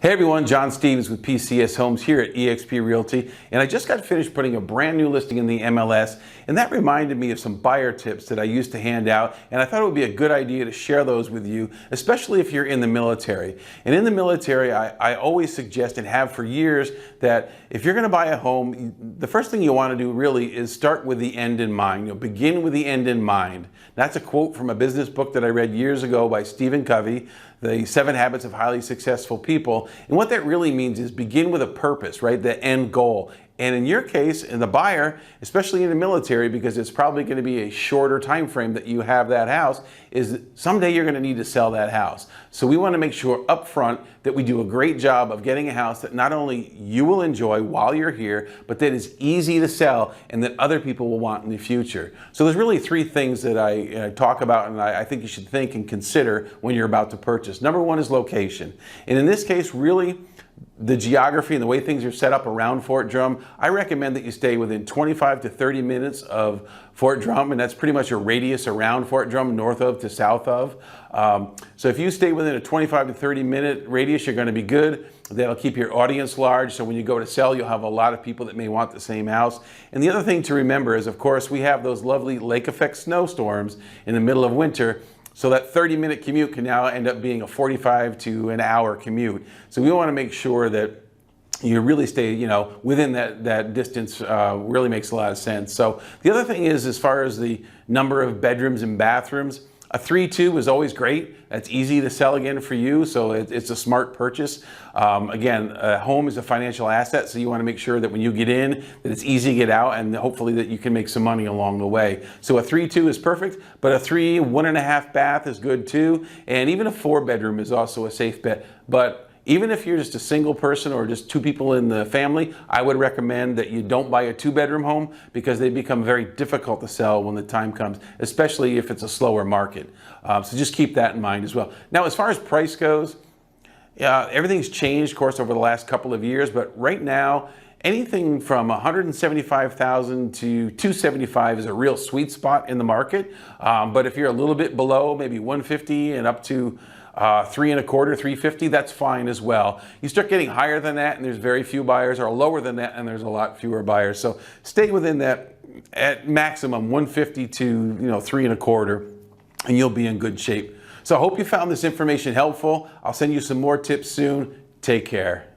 Hey everyone, John Stevens with PCS Homes here at eXp Realty, and I just got finished putting a brand new listing in the MLS, and that reminded me of some buyer tips that I used to hand out, and I thought it would be a good idea to share those with you, especially if you're in the military. And in the military, I always suggest and have for years that if you're going to buy a home, the first thing you want to do really is start with the end in mind. Begin with the end in mind. That's a quote from a business book that I read years ago by Stephen Covey, The 7 Habits of Highly Successful People. And what that really means is begin with a purpose, right? The end goal. And in your case, in the buyer, especially in the military, because it's probably going to be a shorter time frame that you have that house, is someday you're going to need to sell that house. So we want to make sure up front that we do a great job of getting a house that not only you will enjoy while you're here, but that is easy to sell and that other people will want in the future. So there's really 3 things that I talk about and I think you should think and consider when you're about to purchase. Number 1 is location. And in this case, really, the geography and the way things are set up around Fort Drum, I recommend that you stay within 25 to 30 minutes of Fort Drum, and that's pretty much a radius around Fort Drum, north of to south of. So if you stay within a 25 to 30 minute radius, you're going to be good. That'll keep your audience large, so when you go to sell, you'll have a lot of people that may want the same house. And the other thing to remember is, of course, we have those lovely lake effect snowstorms in the middle of winter. So that 30-minute commute can now end up being a 45 to an hour commute. So we want to make sure that you really stay, within that distance. Really makes a lot of sense. So the other thing is, as far as the number of bedrooms and bathrooms, a 3-2 is always great. That's easy to sell again for you, so it's a smart purchase. Again, a home is a financial asset, so you want to make sure that when you get in, that it's easy to get out, and hopefully that you can make some money along the way. So a 3-2 is perfect, but a 3, 1.5 bath is good too, and even a 4-bedroom is also a safe bet. But even if you're just a single person or just 2 people in the family, I would recommend that you don't buy a 2-bedroom home because they become very difficult to sell when the time comes, especially if it's a slower market. So just keep that in mind as well. Now, as far as price goes, everything's changed, of course, over the last couple of years, but right now, anything from $175,000 to $275,000 is a real sweet spot in the market. But if you're a little bit below, maybe $150,000 and up to $325,000, $350,000, that's fine as well. You start getting higher than that and there's very few buyers, or lower than that and there's a lot fewer buyers. So stay within that at maximum $150,000 to $325,000, and you'll be in good shape. So I hope you found this information helpful. I'll send you some more tips soon. Take care.